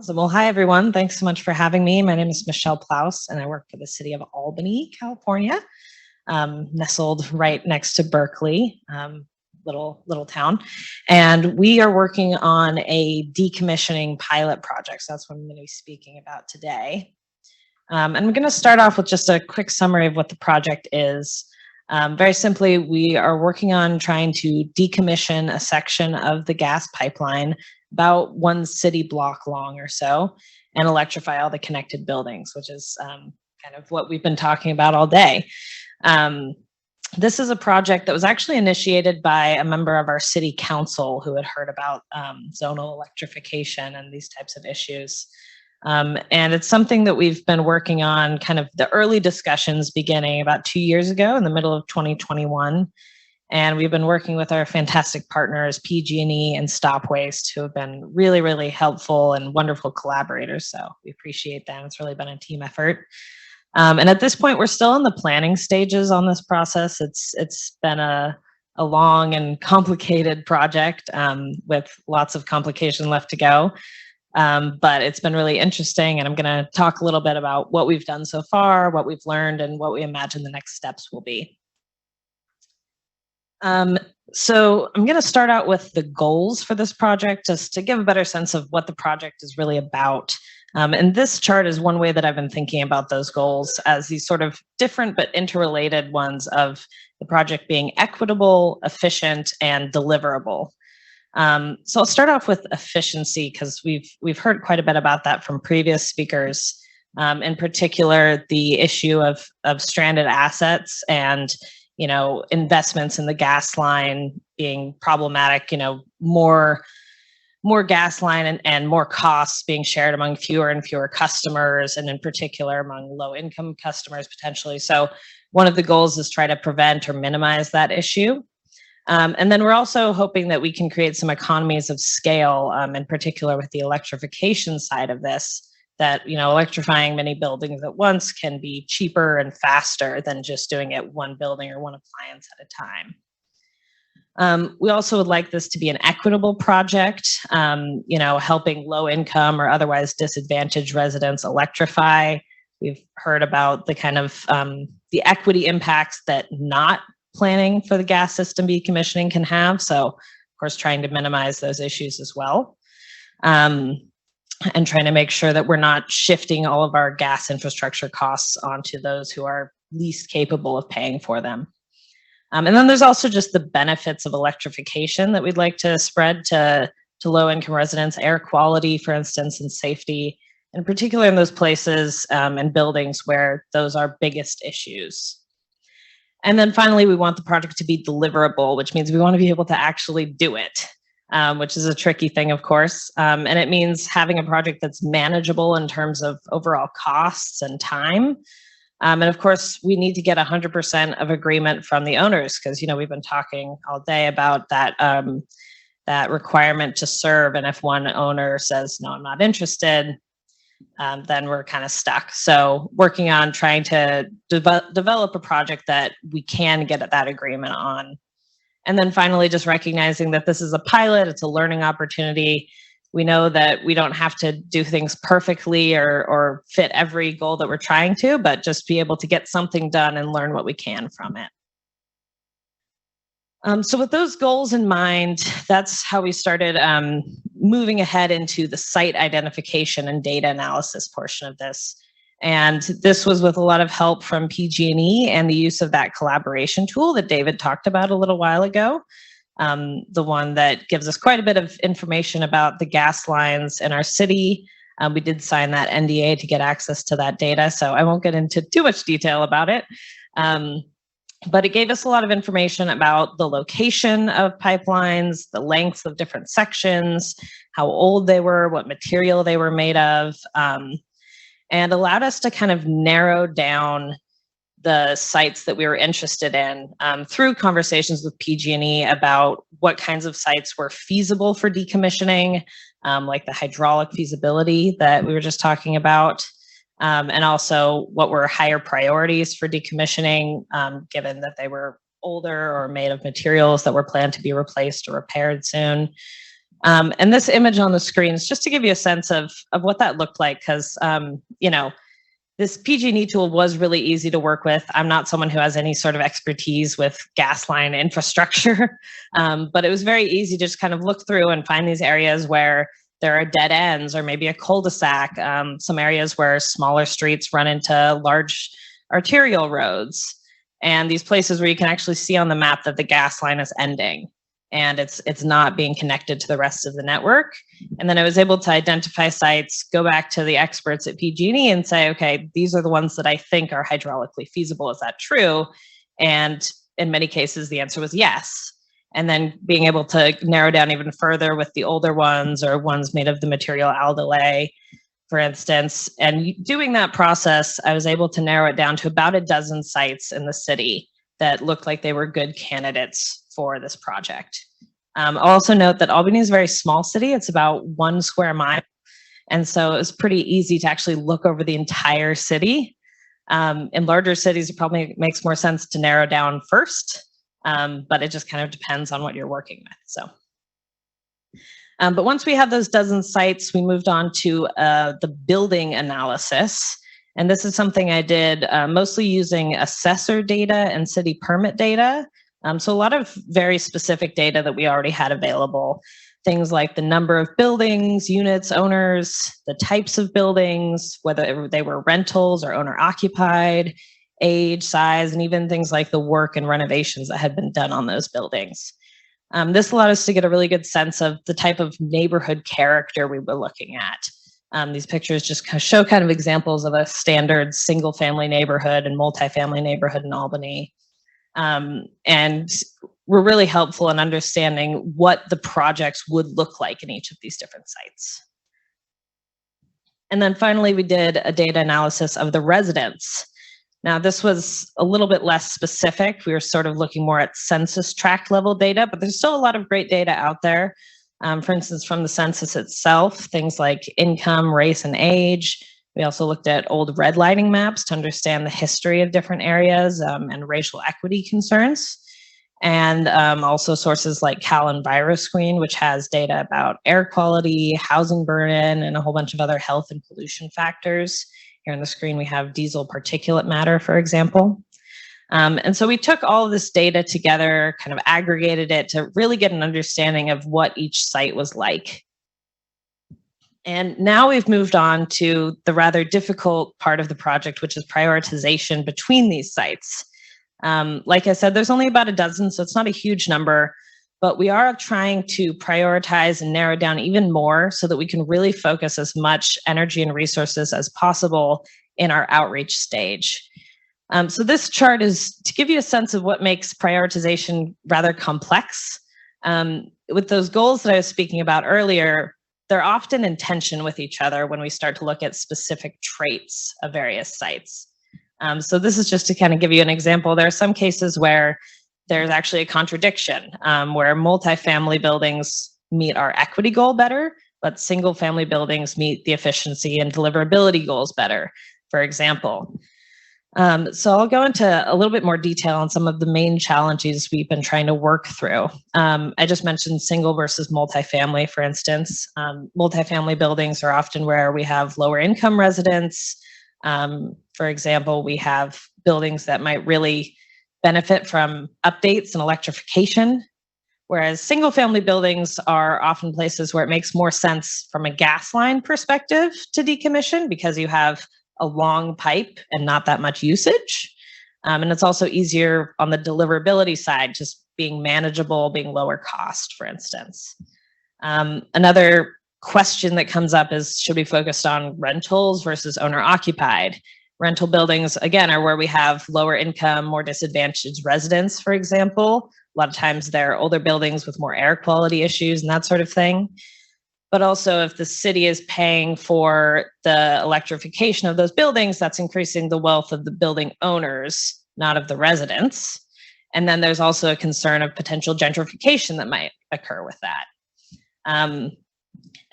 Awesome. Well, hi, everyone. Thanks so much for having me. My name is Michelle Plouse, and I work for the city of Albany, California, nestled right next to Berkeley, little town. And we are working on a decommissioning pilot project. So that's what I'm going to be speaking about today. And I'm going to start off with just a quick summary of what the project is. Very simply, we are working on trying to decommission a section of the gas pipeline about 1 city block long or so, and electrify all the connected buildings, which is kind of what we've been talking about all day. This is a project that was actually initiated by a member of our city council who had heard about zonal electrification and these types of issues. And it's something that we've been working on, kind of the early discussions beginning about 2 years ago in the middle of 2021. And we've been working with our fantastic partners, PG&E and Stop Waste, who have been really, really helpful and wonderful collaborators. So we appreciate them. It's really been a team effort. And at this point, we're still in the planning stages on this process. It's been a long and complicated project with lots of complication left to go. But it's been really interesting, and I'm going to talk a little bit about what we've done so far, what we've learned, and what we imagine the next steps will be. So I'm going to start out with the goals for this project, just to give a better sense of what the project is really about. And this chart is one way that I've been thinking about those goals as these sort of different but interrelated ones of the project being equitable, efficient, and deliverable. So I'll start off with efficiency, because we've heard quite a bit about that from previous speakers, in particular the issue of stranded assets and investments in the gas line being problematic, more gas line and more costs being shared among fewer and fewer customers, and in particular among low income customers potentially. So one of the goals is try to prevent or minimize that issue. And then we're also hoping that we can create some economies of scale, in particular with the electrification side of this, that electrifying many buildings at once can be cheaper and faster than just doing it one building or one appliance at a time. We also would like this to be an equitable project, helping low income or otherwise disadvantaged residents electrify. We've heard about the kind of the equity impacts that not planning for the gas system decommissioning can have. So, of course, trying to minimize those issues as well. And trying to make sure that we're not shifting all of our gas infrastructure costs onto those who are least capable of paying for them. And then there's also just the benefits of electrification that we'd like to spread to low-income residents, air quality, for instance, and safety, in particular in those places and buildings where those are biggest issues. And then finally, we want the project to be deliverable, which means we want to be able to actually do it. Which is a tricky thing, of course. And it means having a project that's manageable in terms of overall costs and time. And of course, we need to get 100% of agreement from the owners, because we've been talking all day about that that requirement to serve. And if one owner says, no, I'm not interested, then we're kind of stuck. So working on trying to develop a project that we can get at that agreement on. And then finally, just recognizing that this is a pilot, it's a learning opportunity. We know that we don't have to do things perfectly or fit every goal that we're trying to, but just be able to get something done and learn what we can from it. So with those goals in mind, that's how we started moving ahead into the site identification and data analysis portion of this. And this was with a lot of help from PG&E and the use of that collaboration tool that David talked about a little while ago, the one that gives us quite a bit of information about the gas lines in our city. We did sign that NDA to get access to that data, so I won't get into too much detail about it. But it gave us a lot of information about the location of pipelines, the lengths of different sections, how old they were, what material they were made of, and allowed us to kind of narrow down the sites that we were interested in through conversations with PG&E about what kinds of sites were feasible for decommissioning, like the hydraulic feasibility that we were just talking about, and also what were higher priorities for decommissioning, given that they were older or made of materials that were planned to be replaced or repaired soon. And this image on the screen is just to give you a sense of what that looked like, because, you know, this PG&E tool was really easy to work with. I'm not someone who has any sort of expertise with gas line infrastructure, but it was very easy to just kind of look through and find these areas where there are dead ends or maybe a cul-de-sac, some areas where smaller streets run into large arterial roads, and these places where you can actually see on the map that the gas line is ending and it's not being connected to the rest of the network. And then I was able to identify sites, go back to the experts at PG&E and say, okay, these are the ones that I think are hydraulically feasible. Is that true? And in many cases, the answer was yes. And then being able to narrow down even further with the older ones or ones made of the material aldelay, for instance. And doing that process, I was able to narrow it down to about a dozen sites in the city that looked like they were good candidates for this project. I'll also note that Albany is a very small city. It's about 1 square mile. And so it was pretty easy to actually look over the entire city. In larger cities, it probably makes more sense to narrow down first, but it just kind of depends on what you're working with. So, but once we had those dozen sites, we moved on to the building analysis. And this is something I did mostly using assessor data and city permit data. So a lot of very specific data that we already had available. Things like the number of buildings, units, owners, the types of buildings, whether they were rentals or owner occupied, age, size, and even things like the work and renovations that had been done on those buildings. This allowed us to get a really good sense of the type of neighborhood character we were looking at. These pictures just show kind of examples of a standard single family neighborhood and multifamily neighborhood in Albany. And were really helpful in understanding what the projects would look like in each of these different sites. And then finally, we did a data analysis of the residents. Now, this was a little bit less specific. We were sort of looking more at census tract level data, but there's still a lot of great data out there. For instance, from the census itself, things like income, race, and age. We also looked at old redlining maps to understand the history of different areas and racial equity concerns. And also sources like Cal EnviroScreen, which has data about air quality, housing burden, and a whole bunch of other health and pollution factors. Here on the screen, we have diesel particulate matter, for example. And so we took all of this data together, kind of aggregated it to really get an understanding of what each site was like. And now we've moved on to the rather difficult part of the project, which is prioritization between these sites. Like I said, there's only about a dozen, so it's not a huge number, but we are trying to prioritize and narrow down even more so that we can really focus as much energy and resources as possible in our outreach stage. So this chart is to give you a sense of what makes prioritization rather complex. With those goals that I was speaking about earlier, they're often in tension with each other when we start to look at specific traits of various sites. So this is just to kind of give you an example. There are some cases where there's actually a contradiction, where multifamily buildings meet our equity goal better, but single family buildings meet the efficiency and deliverability goals better, for example. So I'll go into a little bit more detail on some of the main challenges we've been trying to work through. I just mentioned single versus multifamily, for instance. Multifamily buildings are often where we have lower income residents. For example, we have buildings that might really benefit from updates and electrification, whereas single family buildings are often places where it makes more sense from a gas line perspective to decommission because you have a long pipe and not that much usage. And it's also easier on the deliverability side, just being manageable, being lower cost, for instance. Another question that comes up is, should we focus on rentals versus owner occupied? Rental buildings, again, are where we have lower income, more disadvantaged residents, for example. A lot of times they're older buildings with more air quality issues and that sort of thing. But also if the city is paying for the electrification of those buildings, that's increasing the wealth of the building owners, not of the residents. And then there's also a concern of potential gentrification that might occur with that.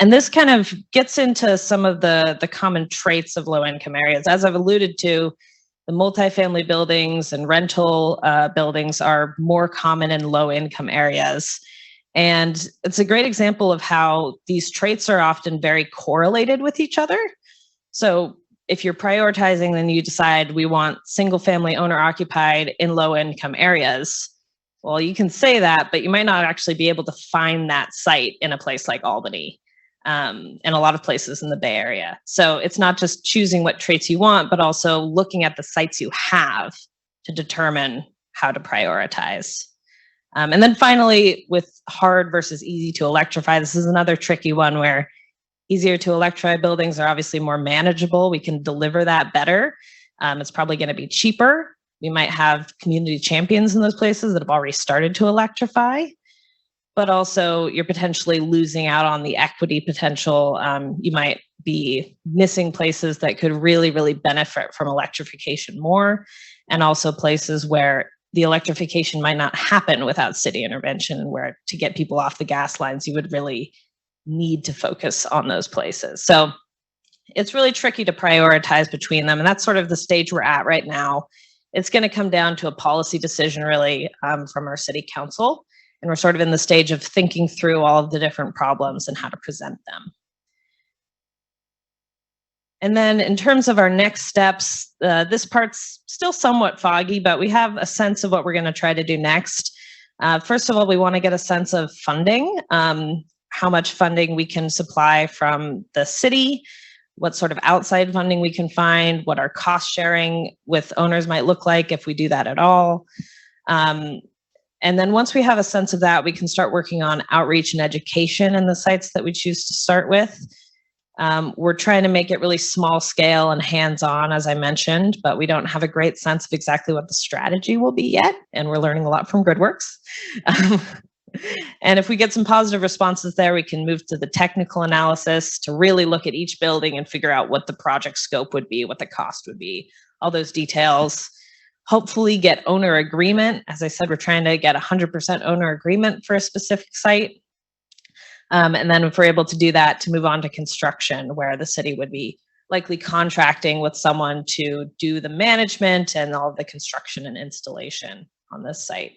And this kind of gets into some of the common traits of low-income areas. As I've alluded to, the multifamily buildings and rental buildings are more common in low-income areas. And it's a great example of how these traits are often very correlated with each other. So if you're prioritizing, then you decide we want single family owner occupied in low income areas. Well, you can say that, but you might not actually be able to find that site in a place like Albany, and a lot of places in the Bay Area. So it's not just choosing what traits you want, but also looking at the sites you have to determine how to prioritize. And then finally, with hard versus easy to electrify, this is another tricky one where easier to electrify buildings are obviously more manageable. We can deliver that better. It's probably going to be cheaper. We might have community champions in those places that have already started to electrify, but also you're potentially losing out on the equity potential. You might be missing places that could really, really benefit from electrification more, and also places where the electrification might not happen without city intervention, and where to get people off the gas lines, you would really need to focus on those places. So it's really tricky to prioritize between them, and that's sort of the stage we're at right now. It's going to come down to a policy decision really from our city council, and we're sort of in the stage of thinking through all of the different problems and how to present them. And then in terms of our next steps, this part's still somewhat foggy, but we have a sense of what we're going to try to do next. First of all, we want to get a sense of funding, how much funding we can supply from the city, what sort of outside funding we can find, what our cost sharing with owners might look like if we do that at all. And then once we have a sense of that, we can start working on outreach and education in the sites that we choose to start with. We're trying to make it really small scale and hands-on, as I mentioned, but we don't have a great sense of exactly what the strategy will be yet, and we're learning a lot from GridWorks. And if we get some positive responses there, we can move to the technical analysis to really look at each building and figure out what the project scope would be, what the cost would be, all those details. Hopefully get owner agreement. As I said, we're trying to get 100% owner agreement for a specific site. And then if we're able to do that, to move on to construction, where the city would be likely contracting with someone to do the management and all of the construction and installation on this site.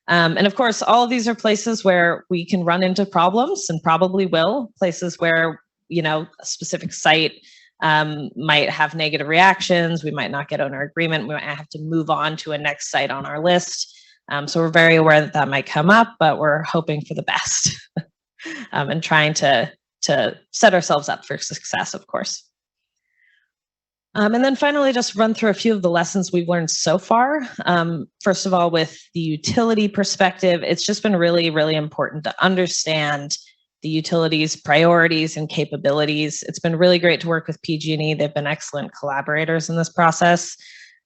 And of course, all of these are places where we can run into problems, and probably will, places where, you know, a specific site might have negative reactions. We might not get owner agreement. We might have to move on to a next site on our list. So we're very aware that that might come up, but we're hoping for the best and trying to set ourselves up for success, of course. And then finally, just run through a few of the lessons we've learned so far. First of all, with the utility perspective, it's just been really, really important to understand the utilities' priorities and capabilities. It's been really great to work with PG&E. They've been excellent collaborators in this process.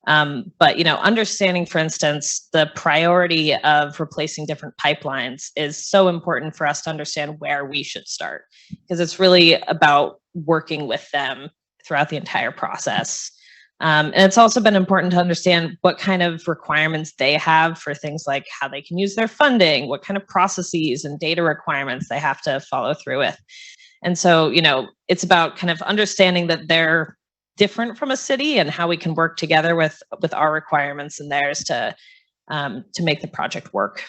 But, you know, understanding, for instance, the priority of replacing different pipelines is so important for us to understand where we should start, because it's really about working with them throughout the entire process. And it's also been important to understand what kind of requirements they have for things like how they can use their funding, what kind of processes and data requirements they have to follow through with. And so, you know, it's about kind of understanding that they're different from a city and how we can work together with our requirements and theirs to make the project work.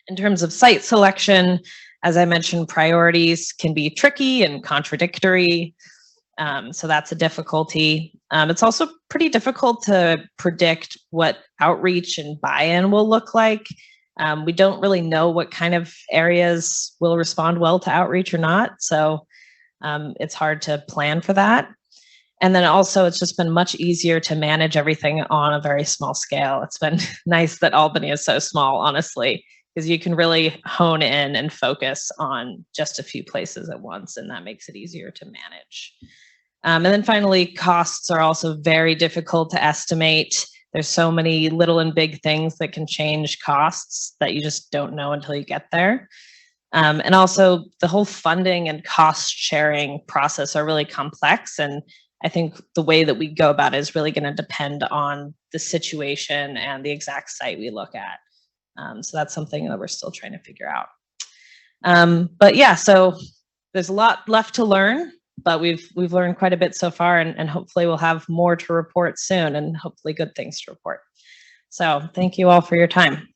In terms of site selection, as I mentioned, priorities can be tricky and contradictory. So that's a difficulty. It's also pretty difficult to predict what outreach and buy-in will look like. We don't really know what kind of areas will respond well to outreach or not. So it's hard to plan for that. And then also, it's just been much easier to manage everything on a very small scale. It's been nice that Albany is so small, honestly, because you can really hone in and focus on just a few places at once, and that makes it easier to manage. And then finally, costs are also very difficult to estimate. There's so many little and big things that can change costs that you just don't know until you get there. And also, the whole funding and cost sharing process are really complex, and I think the way that we go about it is really going to depend on the situation and the exact site we look at. So that's something that we're still trying to figure out. But yeah, so there's a lot left to learn, but we've learned quite a bit so far, and hopefully we'll have more to report soon, and hopefully good things to report. So thank you all for your time.